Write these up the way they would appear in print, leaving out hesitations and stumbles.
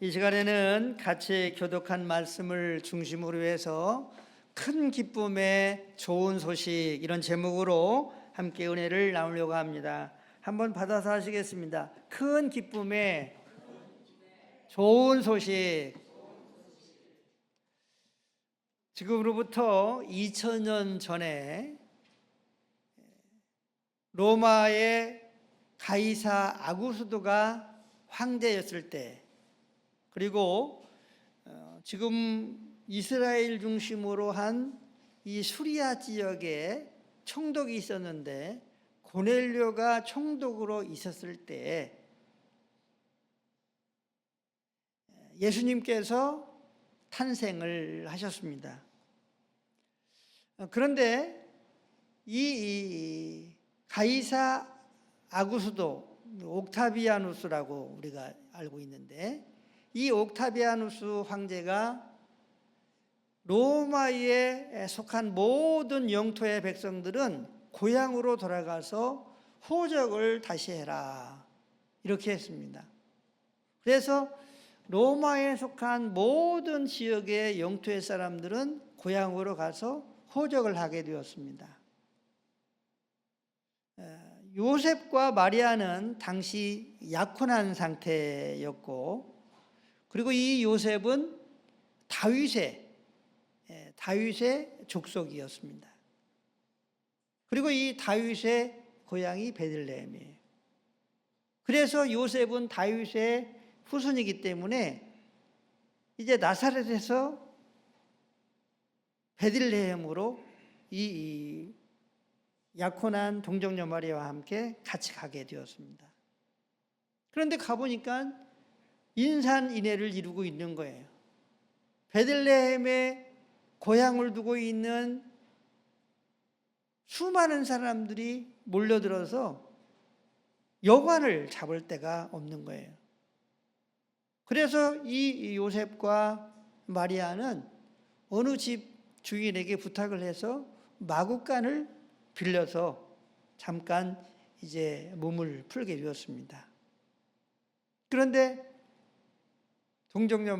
이 시간에는 같이 교독한 말씀을 중심으로 해서 큰 기쁨의 좋은 소식, 이런 제목으로 함께 은혜를 나누려고 합니다. 한번 받아서 하시겠습니다. 큰 기쁨의 좋은 소식. 지금으로부터 2000년 전에 로마의 가이사 아구스도가 황제였을 때, 그리고 지금 이스라엘 중심으로 한 이 수리아 지역에 총독이 있었는데, 고넬료가 총독으로 있었을 때 예수님께서 탄생을 하셨습니다. 그런데 이 가이사 아구스도, 옥타비아누스라고 우리가 알고 있는데, 이 옥타비아누스 황제가 로마에 속한 모든 영토의 백성들은 고향으로 돌아가서 호적을 다시 해라, 이렇게 했습니다. 그래서 로마에 속한 모든 지역의 영토의 사람들은 고향으로 가서 호적을 하게 되었습니다. 요셉과 마리아는 당시 약혼한 상태였고, 그리고 이 요셉은 다윗의 족속이었습니다. 그리고 이 다윗의 고향이 베들레헴이에요. 그래서 요셉은 다윗의 후손이기 때문에 이제 나사렛에서 베들레헴으로 이 약혼한 동정녀 마리아와 함께 같이 가게 되었습니다. 그런데 가보니까 인산인해를 이루고 있는 거예요. 베들레헴에 고향을 두고 있는 수많은 사람들이 몰려들어서 여관을 잡을 데가 없는 거예요. 그래서 이 요셉과 마리아는 어느 집 주인에게 부탁을 해서 마구간을 빌려서 잠깐 이제 몸을 풀게 되었습니다. 그런데 동정녀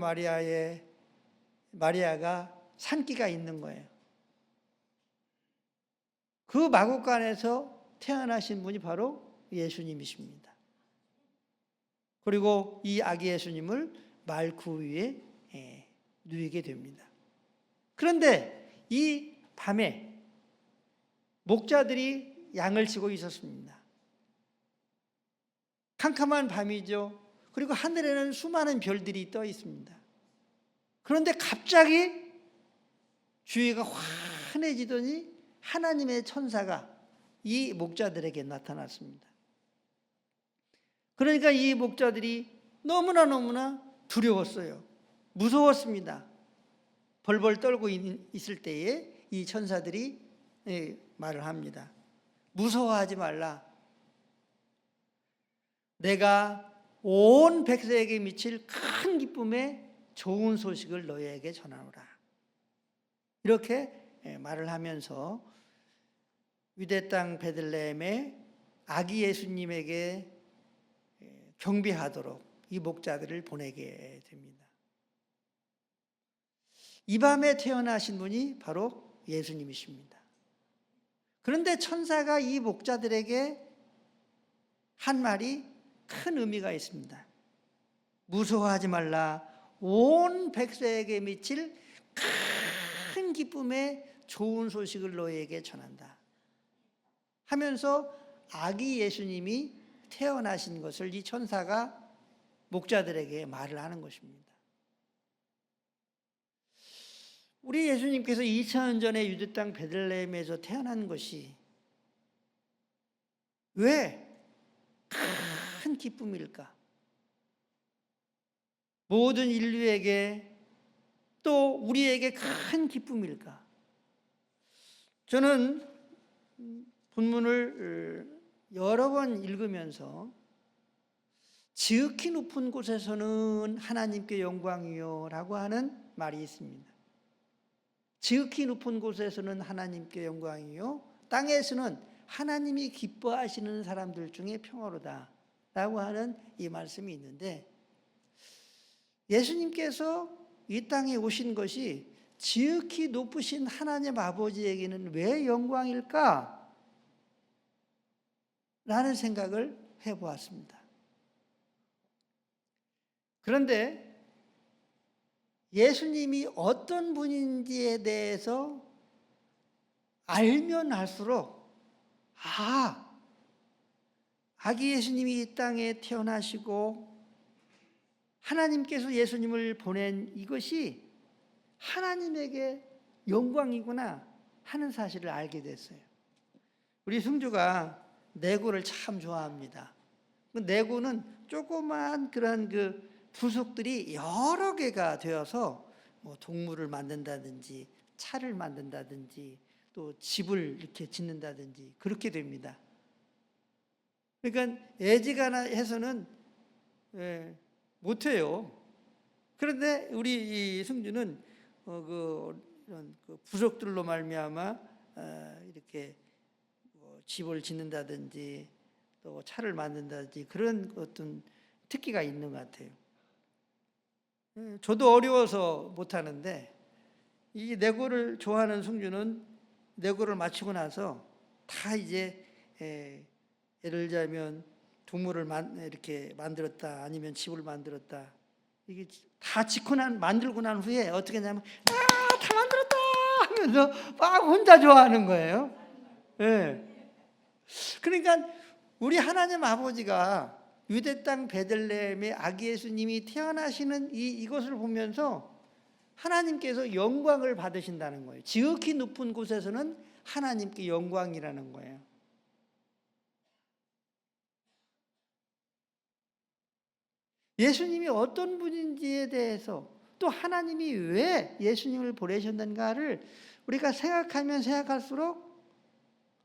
마리아가 산기가 있는 거예요. 그 마구간에서 태어나신 분이 바로 예수님이십니다. 그리고 이 아기 예수님을 말구 위에 누이게 됩니다. 그런데 이 밤에 목자들이 양을 치고 있었습니다. 캄캄한 밤이죠. 그리고 하늘에는 수많은 별들이 떠 있습니다. 그런데 갑자기 주위가 환해지더니 하나님의 천사가 이 목자들에게 나타났습니다. 그러니까 이 목자들이 너무나 두려웠어요. 무서웠습니다. 벌벌 떨고 있을 때에 이 천사들이 말을 합니다. 무서워하지 말라. 내가 온 백성에게 미칠 큰 기쁨의 좋은 소식을 너희에게 전하노라. 이렇게 말을 하면서 유대 땅 베들레헴의 아기 예수님에게 경배하도록 이 목자들을 보내게 됩니다. 이 밤에 태어나신 분이 바로 예수님이십니다. 그런데 천사가 이 목자들에게 한 말이 큰 의미가 있습니다. 무서워하지 말라. 온 백성에게 미칠 큰 기쁨의 좋은 소식을 너희에게 전한다 하면서 아기 예수님이 태어나신 것을 이 천사가 목자들에게 말을 하는 것입니다. 우리 예수님께서 2000년 전에 유대 땅 베들레헴에서 태어난 것이 왜 큰 기쁨일까? 모든 인류에게 또 우리에게 큰 기쁨일까? 저는 본문을 여러 번 읽으면서 지극히 높은 곳에서는 하나님께 영광이요 라고 하는 말이 있습니다. 지극히 높은 곳에서는 하나님께 영광이요, 땅에서는 하나님이 기뻐하시는 사람들 중에 평화로다 라고 하는 이 말씀이 있는데, 예수님께서 이 땅에 오신 것이 지극히 높으신 하나님 아버지에게는 왜 영광일까? 라는 생각을 해보았습니다. 그런데 예수님이 어떤 분인지에 대해서 알면 알수록 아기 예수님이 이 땅에 태어나시고 하나님께서 예수님을 보낸 이것이 하나님에게 영광이구나 하는 사실을 알게 됐어요. 우리 승주가 내구를 참 좋아합니다. 내구는 조그만 그런 그 부속들이 여러 개가 되어서 뭐 동물을 만든다든지 차를 만든다든지 또 집을 이렇게 짓는다든지 그렇게 됩니다. 그러니까 애지간해서는 못해요. 그런데 우리 이 승주는 이런 부속들로 말미암아 이렇게 집을 짓는다든지 또 차를 만든다든지 그런 어떤 특기가 있는 것 같아요. 저도 어려워서 못하는데 이 레고를 좋아하는 승주는 레고를 마치고 나서 다 이제 예를 들자면 동물을 이렇게 만들었다 아니면 집을 만들었다 이게 다 만들고 난 후에 어떻게 하냐면 다 만들었다 하면서 막 혼자 좋아하는 거예요. 그러니까 우리 하나님 아버지가 유대 땅 베들레헴의 아기 예수님이 태어나시는 이것을 보면서 하나님께서 영광을 받으신다는 거예요. 지극히 높은 곳에서는 하나님께 영광이라는 거예요. 예수님이 어떤 분인지에 대해서 또 하나님이 왜 예수님을 보내셨는가를 우리가 생각하면 생각할수록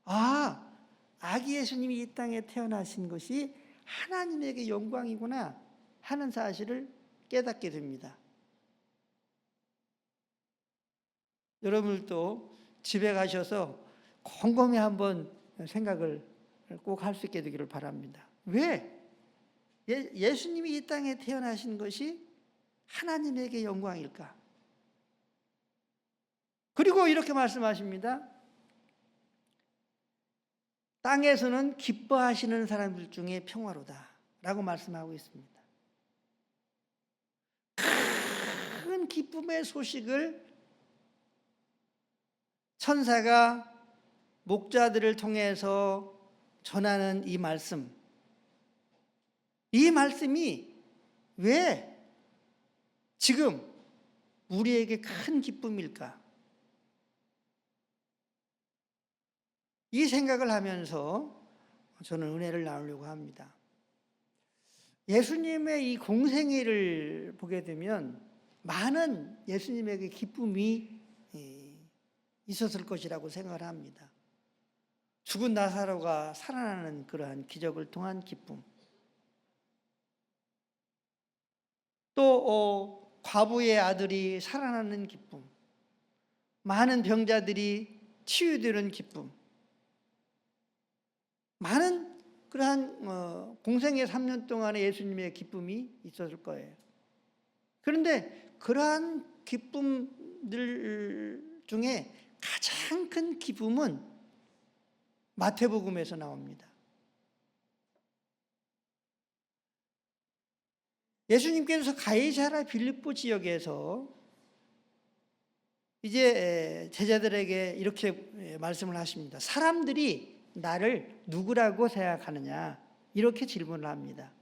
아기 예수님이 이 땅에 태어나신 것이 하나님에게 영광이구나 하는 사실을 깨닫게 됩니다. 여러분들도 집에 가셔서 곰곰이 한번 생각을 꼭 할 수 있게 되기를 바랍니다. 왜? 예수님이 이 땅에 태어나신 것이 하나님에게 영광일까? 그리고 이렇게 말씀하십니다. 땅에서는 기뻐하시는 사람들 중에 평화로다 라고 말씀하고 있습니다. 큰 기쁨의 소식을 천사가 목자들을 통해서 전하는 이 말씀이 왜 지금 우리에게 큰 기쁨일까? 이 생각을 하면서 저는 은혜를 나누려고 합니다. 예수님의 이 공생애를 보게 되면 많은 예수님에게 기쁨이 있었을 것이라고 생각을 합니다. 죽은 나사로가 살아나는 그러한 기적을 통한 기쁨, 또 과부의 아들이 살아나는 기쁨, 많은 병자들이 치유되는 기쁨, 많은 그러한 공생의 3년 동안의 예수님의 기쁨이 있었을 거예요. 그런데 그러한 기쁨들 중에 가장 큰 기쁨은 마태복음에서 나옵니다. 예수님께서 가이사랴 빌립보 지역에서 이제 제자들에게 이렇게 말씀을 하십니다. 사람들이 나를 누구라고 생각하느냐 이렇게 질문을 합니다.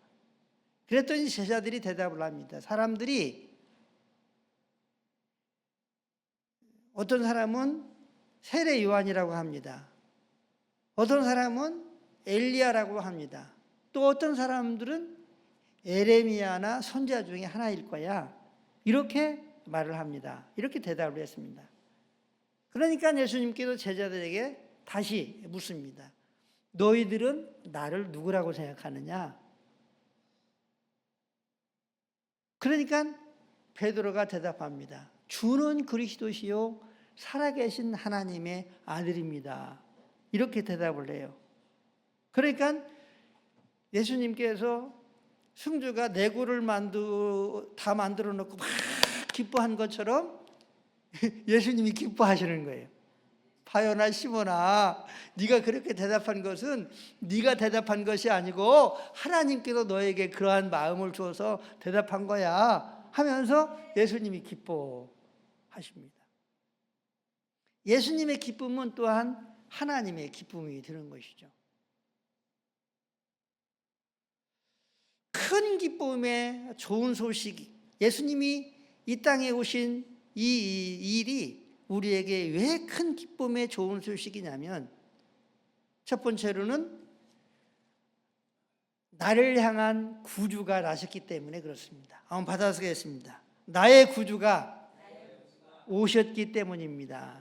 그랬더니 제자들이 대답을 합니다. 사람들이 어떤 사람은 세례 요한이라고 합니다. 어떤 사람은 엘리야라고 합니다. 또 어떤 사람들은 에레미야나 선지자 중에 하나일 거야. 이렇게 말을 합니다. 이렇게 대답을 했습니다. 그러니까 예수님께서 제자들에게 다시 묻습니다. 너희들은 나를 누구라고 생각하느냐? 그러니까 베드로가 대답합니다. 주는 그리스도시요 살아계신 하나님의 아들입니다. 이렇게 대답을 해요. 그러니까 예수님께서 승주가 내구를 다 만들어 놓고 막 기뻐한 것처럼 예수님이 기뻐하시는 거예요. 바요나 시몬아, 네가 그렇게 대답한 것은 네가 대답한 것이 아니고 하나님께서 너에게 그러한 마음을 주어서 대답한 거야 하면서 예수님이 기뻐하십니다. 예수님의 기쁨은 또한 하나님의 기쁨이 되는 것이죠. 큰 기쁨의 좋은 소식, 예수님이 이 땅에 오신 이 일이 우리에게 왜 큰 기쁨의 좋은 소식이냐면, 첫 번째로는 나를 향한 구주가 나셨기 때문에 그렇습니다. 한번 받아쓰겠습니다. 나의 구주가 오셨기 때문입니다.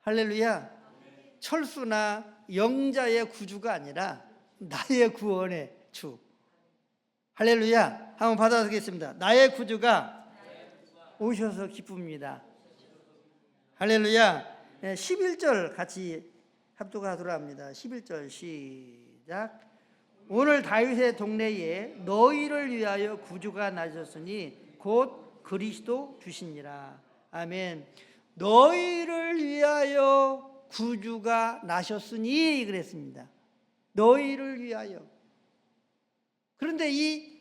할렐루야. 철수나 영자의 구주가 아니라 나의 구원의 주. 할렐루야. 한번 받아쓰겠습니다. 나의 구주가 오셔서 기쁩니다. 할렐루야. 11절 같이 합독하도록 합니다. 11절 시작. 오늘 다윗의 동네에 너희를 위하여 구주가 나셨으니 곧 그리스도 주시니라. 아멘. 너희를 위하여 구주가 나셨으니 그랬습니다. 너희를 위하여. 그런데 이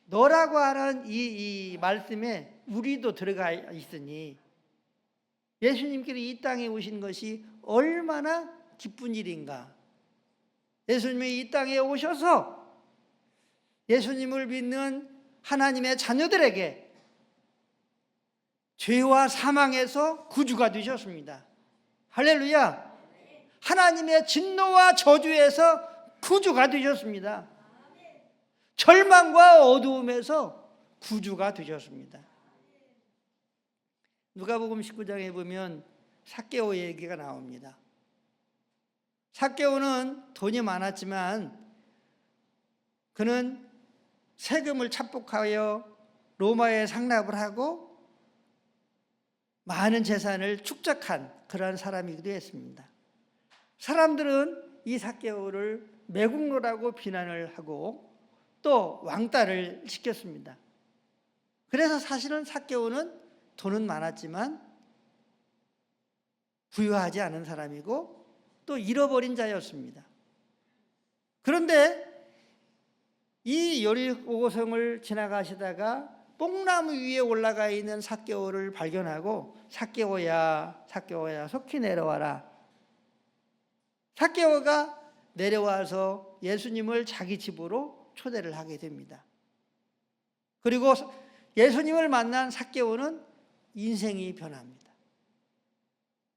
너라고 하는 이 말씀에 우리도 들어가 있으니 예수님께서 이 땅에 오신 것이 얼마나 기쁜 일인가. 예수님이 이 땅에 오셔서 예수님을 믿는 하나님의 자녀들에게 죄와 사망에서 구주가 되셨습니다. 할렐루야. 하나님의 진노와 저주에서 구주가 되셨습니다. 절망과 어두움에서 구주가 되셨습니다. 누가복음 19장에 보면 삭개오 얘기가 나옵니다. 삭개오는 돈이 많았지만 그는 세금을 착복하여 로마에 상납을 하고 많은 재산을 축적한 그러한 사람이기도 했습니다. 사람들은 이 삭개오를 매국노라고 비난을 하고 또 왕따를 시켰습니다. 그래서 사실은 삭개오는 돈은 많았지만 부유하지 않은 사람이고 또 잃어버린 자였습니다. 그런데 이 여리고성을 지나가시다가 뽕나무 위에 올라가 있는 삭개오를 발견하고 삭개오야, 삭개오야, 속히 내려와라. 삭개오가 내려와서 예수님을 자기 집으로 초대를 하게 됩니다. 그리고 예수님을 만난 삭개오는 인생이 변합니다.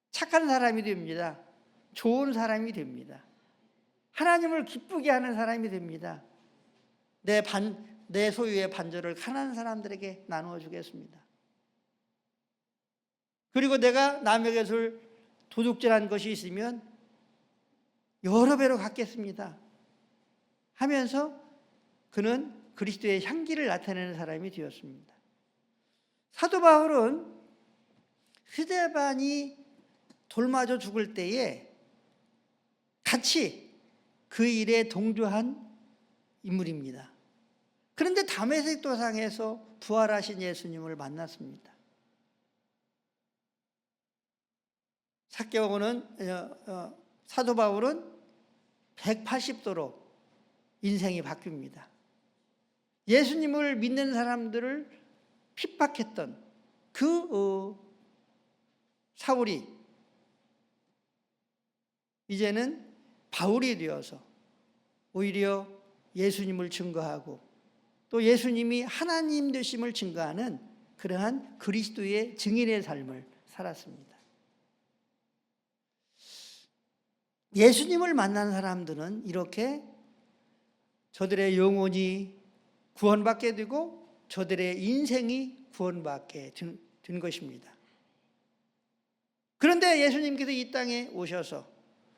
착한 사람이 됩니다. 좋은 사람이 됩니다. 하나님을 기쁘게 하는 사람이 됩니다. 내 소유의 반절을 가난한 사람들에게 나누어 주겠습니다. 그리고 내가 남에게 줄 도둑질한 것이 있으면 여러 배로 갚겠습니다 하면서 그는 그리스도의 향기를 나타내는 사람이 되었습니다. 사도 바울은 스데반이 돌맞아 죽을 때에 같이 그 일에 동조한 인물입니다. 그런데 다메섹 도상에서 부활하신 예수님을 만났습니다. 사도 바울은 180도로 인생이 바뀝니다. 예수님을 믿는 사람들을 핍박했던 그 사울이 이제는 바울이 되어서 오히려 예수님을 증거하고 또 예수님이 하나님 되심을 증거하는 그러한 그리스도의 증인의 삶을 살았습니다. 예수님을 만난 사람들은 이렇게 저들의 영혼이 구원받게 되고 저들의 인생이 구원받게 된 것입니다. 그런데 예수님께서 이 땅에 오셔서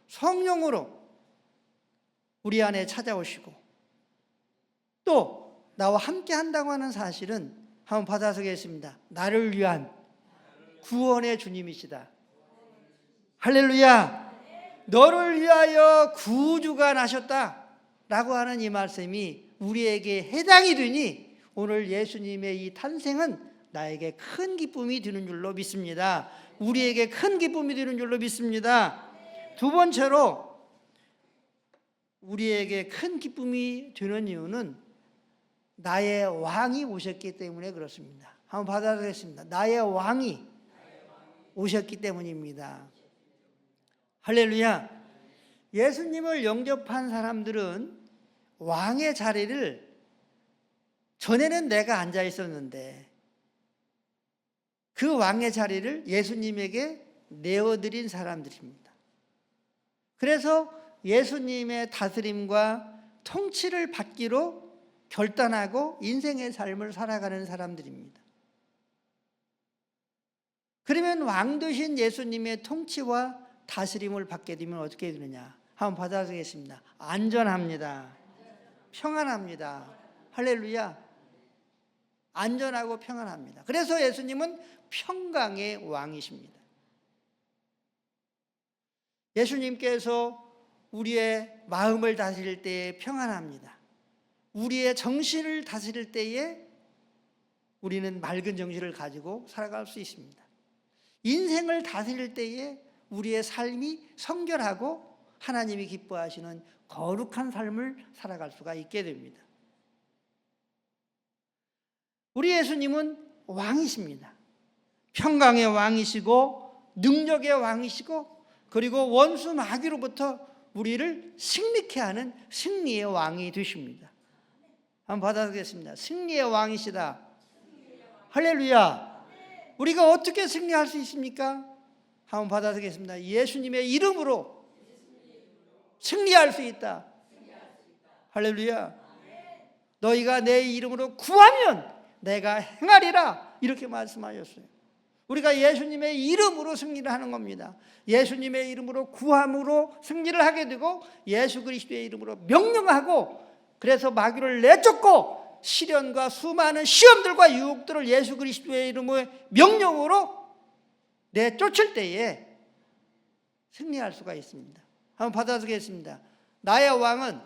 성령으로 우리 안에 찾아오시고 또 나와 함께 한다고 하는 사실은 한번 받아서겠습니다. 나를 위한 구원의 주님이시다. 할렐루야. 너를 위하여 구주가 나셨다. 라고 하는 이 말씀이 우리에게 해당이 되니 오늘 예수님의 이 탄생은 나에게 큰 기쁨이 되는 줄로 믿습니다. 우리에게 큰 기쁨이 되는 줄로 믿습니다. 두 번째로 우리에게 큰 기쁨이 되는 이유는 나의 왕이 오셨기 때문에 그렇습니다. 한번 받아보겠습니다. 나의 왕이 오셨기 때문입니다. 할렐루야. 예수님을 영접한 사람들은 왕의 자리를 전에는 내가 앉아 있었는데 그 왕의 자리를 예수님에게 내어드린 사람들입니다. 그래서 예수님의 다스림과 통치를 받기로 결단하고 인생의 삶을 살아가는 사람들입니다. 그러면 왕 되신 예수님의 통치와 다스림을 받게 되면 어떻게 되느냐? 한번 받아보겠습니다. 안전합니다. 평안합니다. 할렐루야. 안전하고 평안합니다. 그래서 예수님은 평강의 왕이십니다. 예수님께서 우리의 마음을 다스릴 때에 평안합니다. 우리의 정신을 다스릴 때에 우리는 맑은 정신을 가지고 살아갈 수 있습니다. 인생을 다스릴 때에 우리의 삶이 성결하고 하나님이 기뻐하시는 거룩한 삶을 살아갈 수가 있게 됩니다. 우리 예수님은 왕이십니다. 평강의 왕이시고 능력의 왕이시고 그리고 원수 마귀로부터 우리를 승리케 하는 승리의 왕이 되십니다. 한번 받아보겠습니다. 승리의 왕이시다. 할렐루야. 우리가 어떻게 승리할 수 있습니까? 한번 받아보겠습니다. 예수님의 이름으로 승리할 수 있다. 할렐루야. 너희가 내 이름으로 구하면 내가 행하리라 이렇게 말씀하셨어요. 우리가 예수님의 이름으로 승리를 하는 겁니다. 예수님의 이름으로 구함으로 승리를 하게 되고 예수 그리스도의 이름으로 명령하고 그래서 마귀를 내쫓고 시련과 수많은 시험들과 유혹들을 예수 그리스도의 이름의 명령으로 내쫓을 때에 승리할 수가 있습니다. 한번 받아주겠습니다. 나의 왕은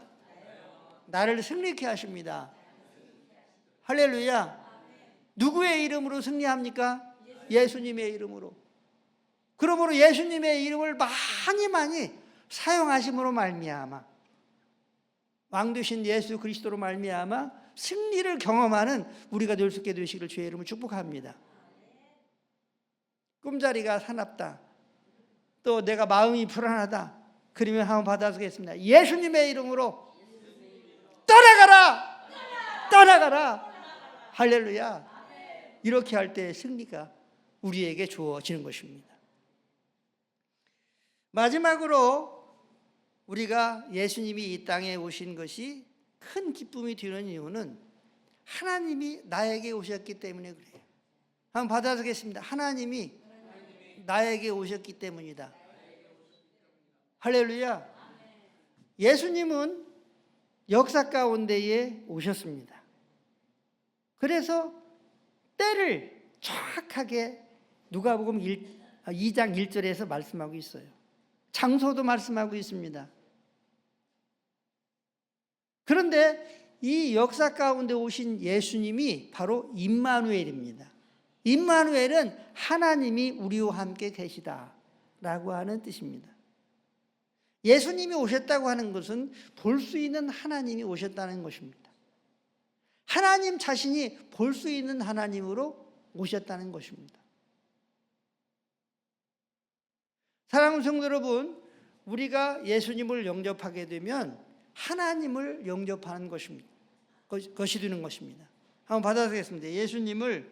나를 승리케 하십니다. 할렐루야. 누구의 이름으로 승리합니까? 예수님의 이름으로. 그러므로 예수님의 이름을 많이 사용하심으로 말미암아 왕 되신 예수 그리스도로 말미암아 승리를 경험하는 우리가 될 수 있게 되시기를 주의 이름으로 축복합니다. 꿈자리가 사납다. 또 내가 마음이 불안하다. 그러면 한번 받아주겠습니다. 예수님의 이름으로 떠나가라! 떠나가라! 할렐루야. 이렇게 할 때 승리가 우리에게 주어지는 것입니다. 마지막으로 우리가 예수님이 이 땅에 오신 것이 큰 기쁨이 되는 이유는 하나님이 나에게 오셨기 때문에 그래요. 한번 받아주겠습니다. 하나님이 나에게 오셨기 때문이다. 할렐루야. 예수님은 역사 가운데에 오셨습니다. 그래서 때를 정확하게 누가복음 2장 1절에서 말씀하고 있어요. 장소도 말씀하고 있습니다. 그런데 이 역사 가운데 오신 예수님이 바로 임마누엘입니다. 임마누엘은 하나님이 우리와 함께 계시다 라고 하는 뜻입니다. 예수님이 오셨다고 하는 것은 볼 수 있는 하나님이 오셨다는 것입니다. 하나님 자신이 볼 수 있는 하나님으로 오셨다는 것입니다. 사랑하는 성도 여러분, 우리가 예수님을 영접하게 되면 하나님을 영접하는 것이 되는 것입니다. 한번 받아보겠습니다. 예수님을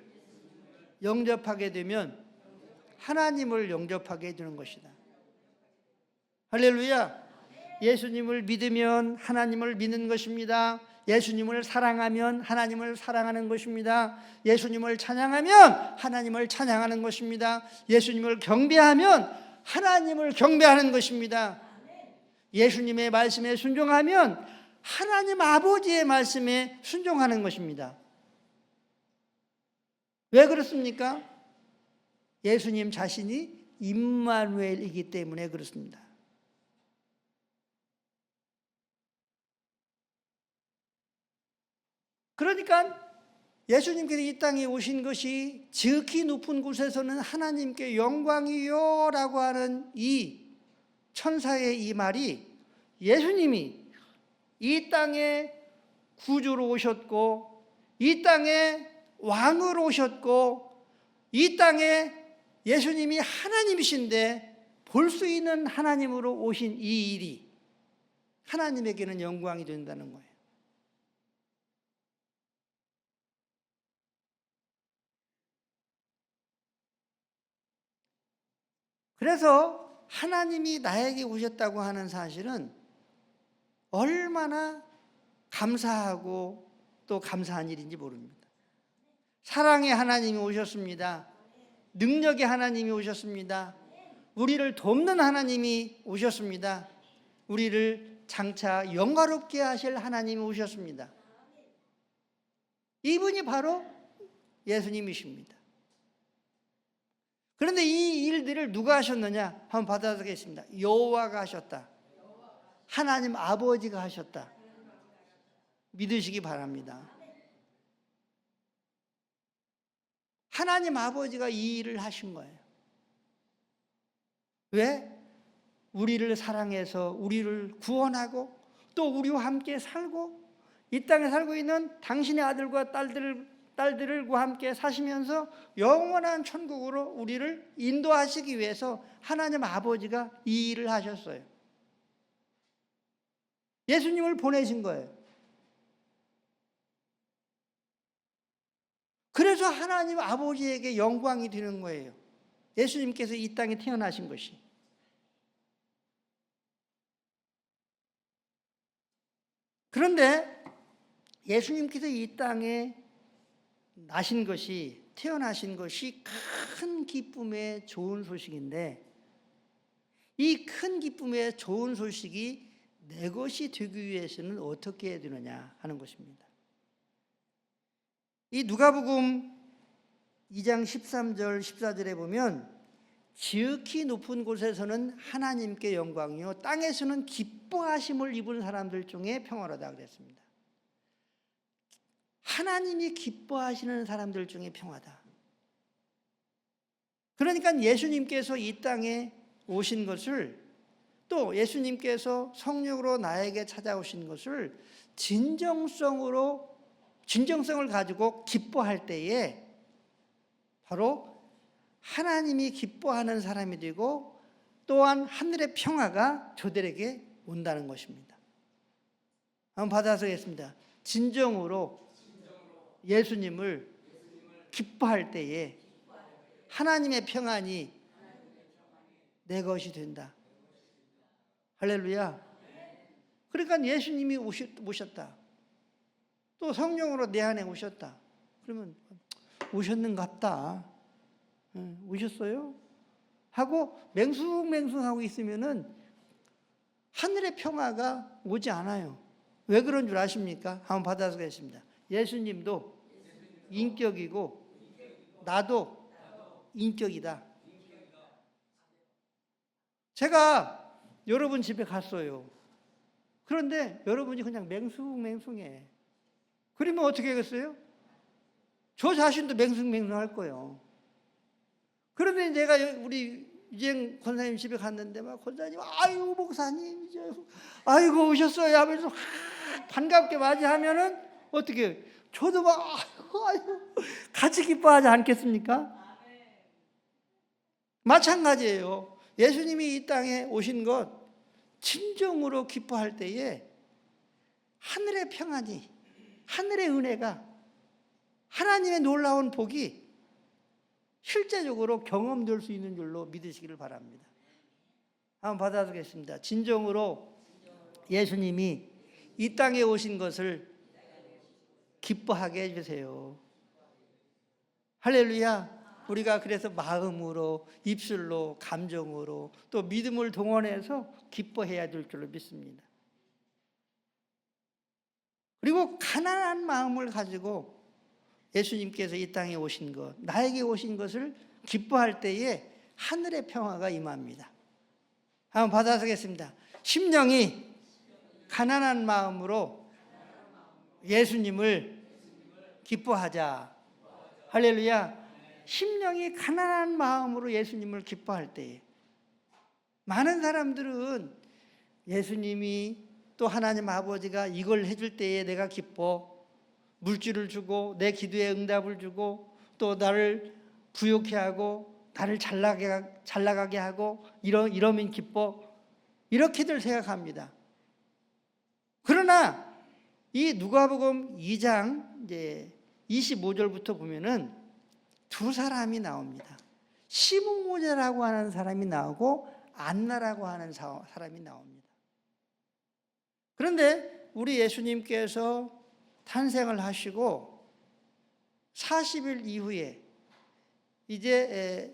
영접하게 되면 하나님을 영접하게 되는 것이다. 할렐루야. 예수님을 믿으면 하나님을 믿는 것입니다. 예수님을 사랑하면 하나님을 사랑하는 것입니다. 예수님을 찬양하면 하나님을 찬양하는 것입니다. 예수님을 경배하면 하나님을 경배하는 것입니다. 예수님의 말씀에 순종하면 하나님 아버지의 말씀에 순종하는 것입니다. 왜 그렇습니까? 예수님 자신이 임마누엘이기 때문에 그렇습니다. 그러니까 예수님께서 이 땅에 오신 것이 지극히 높은 곳에서는 하나님께 영광이요 라고 하는 이 천사의 이 말이 예수님이 이 땅에 구주로 오셨고 이 땅에 왕으로 오셨고 이 땅에 예수님이 하나님이신데 볼 수 있는 하나님으로 오신 이 일이 하나님에게는 영광이 된다는 거예요. 그래서 하나님이 나에게 오셨다고 하는 사실은 얼마나 감사하고 또 감사한 일인지 모릅니다. 사랑의 하나님이 오셨습니다. 능력의 하나님이 오셨습니다. 우리를 돕는 하나님이 오셨습니다. 우리를 장차 영화롭게 하실 하나님이 오셨습니다. 이분이 바로 예수님이십니다. 그런데 이 일들을 누가 하셨느냐? 한번 받아보겠습니다. 여호와가 하셨다. 하나님 아버지가 하셨다. 믿으시기 바랍니다. 하나님 아버지가 이 일을 하신 거예요. 왜? 우리를 사랑해서 우리를 구원하고 또 우리와 함께 살고 이 땅에 살고 있는 당신의 아들과 딸들과 함께 사시면서 영원한 천국으로 우리를 인도하시기 위해서 하나님 아버지가 이 일을 하셨어요. 예수님을 보내신 거예요. 그래서 하나님 아버지에게 영광이 되는 거예요. 예수님께서 이 땅에 태어나신 것이. 그런데 예수님께서 이 땅에 나신 것이, 태어나신 것이 큰 기쁨의 좋은 소식인데 이 큰 기쁨의 좋은 소식이 내 것이 되기 위해서는 어떻게 해야 되느냐 하는 것입니다. 이 누가복음 2장 13절 14절에 보면 지극히 높은 곳에서는 하나님께 영광이요 땅에서는 기뻐하심을 입은 사람들 중에 평화로다 그랬습니다. 하나님이 기뻐하시는 사람들 중에 평화다. 그러니까 예수님께서 이 땅에 오신 것을 또 예수님께서 성령으로 나에게 찾아오신 것을 진정성을 가지고 기뻐할 때에 바로 하나님이 기뻐하는 사람이 되고 또한 하늘의 평화가 저들에게 온다는 것입니다. 한번 받아서겠습니다. 진정으로 예수님을 기뻐할 때에 하나님의 평안이 내 것이 된다. 할렐루야. 그러니까 예수님이 오셨다. 또 성령으로 내 안에 오셨다. 그러면 오셨는갑다. 오셨어요? 하고 맹숭맹숭하고 있으면은 하늘의 평화가 오지 않아요. 왜 그런 줄 아십니까? 한번 받아서 가겠습니다. 예수님도 인격이고 나도 인격이다. 제가 여러분 집에 갔어요. 그런데 여러분이 그냥 맹숭맹숭해. 그러면 어떻게 하겠어요? 저 자신도 맹숭맹숭할 거예요. 그런데 내가 우리 이재영 권사님 집에 갔는데 막 권사님, 아이고 목사님, 아이고 오셨어요 하면서 반갑게 맞이하면은 어떻게? 저도 막 아이고 같이 기뻐하지 않겠습니까? 마찬가지예요. 예수님이 이 땅에 오신 것 진정으로 기뻐할 때에 하늘의 평안이, 하늘의 은혜가, 하나님의 놀라운 복이 실제적으로 경험될 수 있는 줄로 믿으시기를 바랍니다. 한번 받아보겠습니다. 진정으로 예수님이 이 땅에 오신 것을 기뻐하게 해주세요. 할렐루야. 우리가 그래서 마음으로, 입술로, 감정으로 또 믿음을 동원해서 기뻐해야 될 줄로 믿습니다. 그리고 가난한 마음을 가지고 예수님께서 이 땅에 오신 것, 나에게 오신 것을 기뻐할 때에 하늘의 평화가 임합니다. 한번 받아서겠습니다. 심령이 가난한 마음으로 예수님을 기뻐하자. 할렐루야. 심령이 가난한 마음으로 예수님을 기뻐할 때에, 많은 사람들은 예수님이 또 하나님 아버지가 이걸 해줄 때에 내가 기뻐, 물질을 주고 내 기도에 응답을 주고 또 나를 부욕해 하고 나를 잘 나가게 하고 이러면 기뻐, 이렇게들 생각합니다. 그러나 이 누가복음 2장 이제 25절부터 보면은 두 사람이 나옵니다. 시므온이라고 하는 사람이 나오고 안나라고 하는 사람이 나옵니다. 그런데 우리 예수님께서 탄생을 하시고 40일 이후에 이제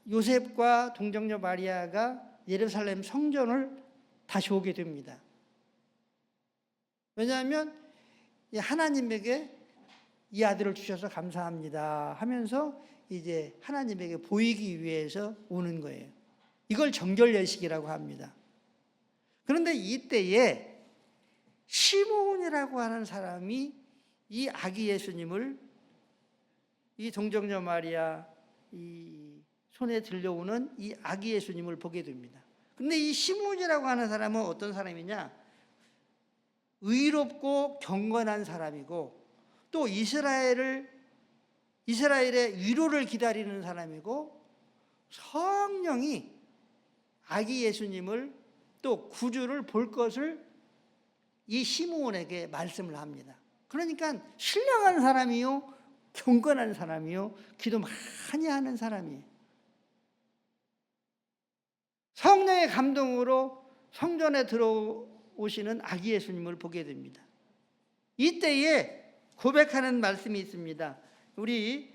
요셉과 동정녀 마리아가 예루살렘 성전을 다시 오게 됩니다. 왜냐하면 하나님에게 이 아들을 주셔서 감사합니다 하면서 이제 하나님에게 보이기 위해서 오는 거예요. 이걸 정결예식이라고 합니다. 그런데 이때에 시므온이라고 하는 사람이 이 아기 예수님을 이 동정녀 마리아 이 손에 들려오는 이 아기 예수님을 보게 됩니다. 근데 이 시므온이라고 하는 사람은 어떤 사람이냐? 의롭고 경건한 사람이고 또 이스라엘의 위로를 기다리는 사람이고, 성령이 아기 예수님을 또 구주를 볼 것을 이 시므온에게 말씀을 합니다. 그러니까 신령한 사람이요, 경건한 사람이요, 기도 많이 하는 사람이에요. 성령의 감동으로 성전에 들어오시는 아기 예수님을 보게 됩니다. 이때에 고백하는 말씀이 있습니다. 우리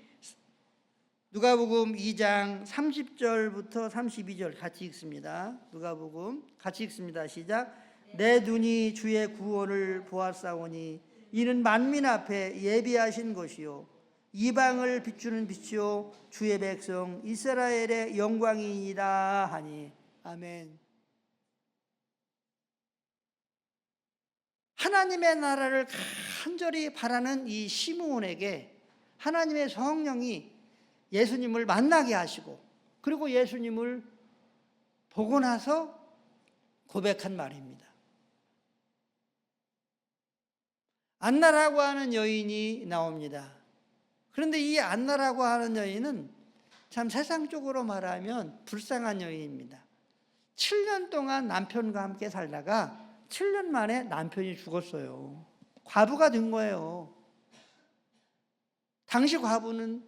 누가복음 2장 30절부터 32절 같이 읽습니다. 누가복음 같이 읽습니다. 시작. 내 눈이 주의 구원을 보았사오니 이는 만민 앞에 예비하신 것이요 이방을 비추는 빛이요 주의 백성 이스라엘의 영광이니라 하니. 아멘. 하나님의 나라를 간절히 바라는 이 시므온에게 하나님의 성령이 예수님을 만나게 하시고, 그리고 예수님을 보고 나서 고백한 말입니다. 안나라고 하는 여인이 나옵니다. 그런데 이 안나라고 하는 여인은 참 세상적으로 말하면 불쌍한 여인입니다. 7년 동안 남편과 함께 살다가 7년 만에 남편이 죽었어요. 과부가 된 거예요. 당시 과부는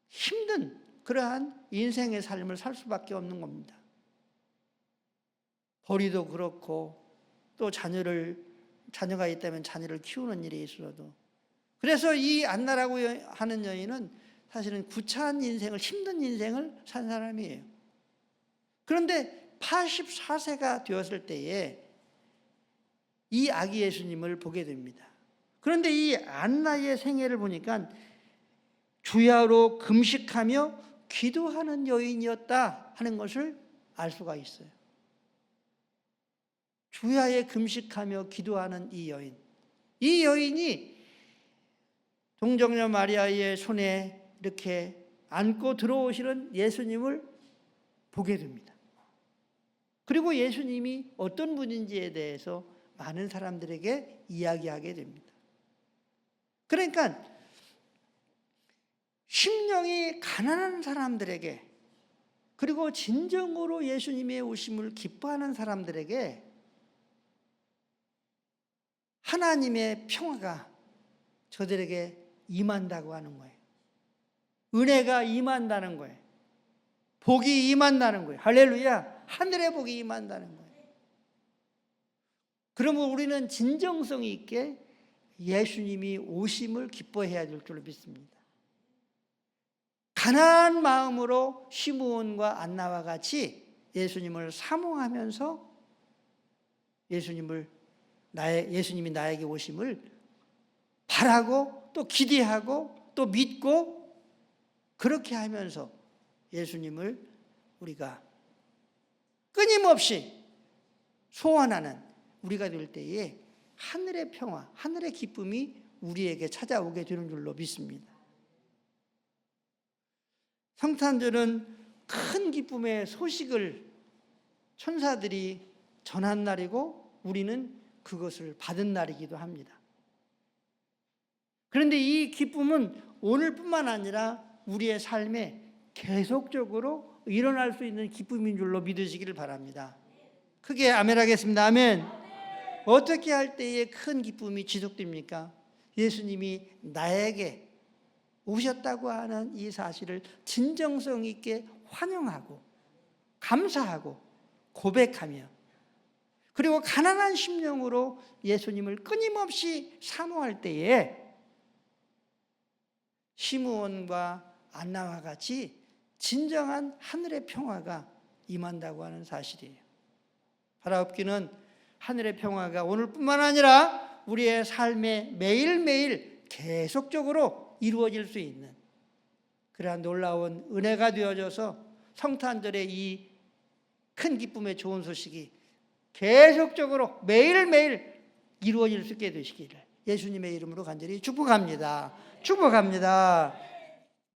힘든 그러한 인생의 삶을 살 수밖에 없는 겁니다. 벌이도 그렇고 또 자녀가 있다면 자녀를 키우는 일이 있어도, 그래서 이 안나라고 하는 여인은 사실은 구차한 인생을, 힘든 인생을 산 사람이에요. 그런데 84세가 되었을 때에 이 아기 예수님을 보게 됩니다. 그런데 이 안나의 생애를 보니까 주야로 금식하며 기도하는 여인이었다 하는 것을 알 수가 있어요. 주야에 금식하며 기도하는 이 여인이 동정녀 마리아의 손에 이렇게 안고 들어오시는 예수님을 보게 됩니다. 그리고 예수님이 어떤 분인지에 대해서 많은 사람들에게 이야기하게 됩니다. 그러니까 심령이 가난한 사람들에게, 그리고 진정으로 예수님의 오심을 기뻐하는 사람들에게 하나님의 평화가 저들에게 임한다고 하는 거예요. 은혜가 임한다는 거예요. 복이 임한다는 거예요. 할렐루야. 하늘의 복이 임한다는 거예요. 그러면 우리는 진정성 있게 예수님이 오심을 기뻐해야 될 줄 믿습니다. 가난한 마음으로 시므온과 안나와 같이 예수님을 사모하면서 예수님이 나에게 오심을 바라고 또 기대하고 또 믿고, 그렇게 하면서 예수님을 우리가 끊임없이 소원하는 우리가 될 때에 하늘의 평화, 하늘의 기쁨이 우리에게 찾아오게 되는 줄로 믿습니다. 성탄절은 큰 기쁨의 소식을 천사들이 전한 날이고 우리는 그것을 받은 날이기도 합니다. 그런데 이 기쁨은 오늘뿐만 아니라 우리의 삶에 계속적으로 일어날 수 있는 기쁨인 줄로 믿으시기를 바랍니다. 크게 아멘 하겠습니다. 아멘. 어떻게 할 때에 큰 기쁨이 지속됩니까? 예수님이 나에게 오셨다고 하는 이 사실을 진정성 있게 환영하고 감사하고 고백하며 그리고 가난한 심령으로 예수님을 끊임없이 사모할 때에 시므온과 안나와 같이 진정한 하늘의 평화가 임한다고 하는 사실이에요. 바라옵기는 하늘의 평화가 오늘뿐만 아니라 우리의 삶에 매일매일 계속적으로 이루어질 수 있는 그러한 놀라운 은혜가 되어져서 성탄절의 이 큰 기쁨의 좋은 소식이 계속적으로 매일매일 이루어질 수 있게 되시기를 예수님의 이름으로 간절히 축복합니다. 축복합니다.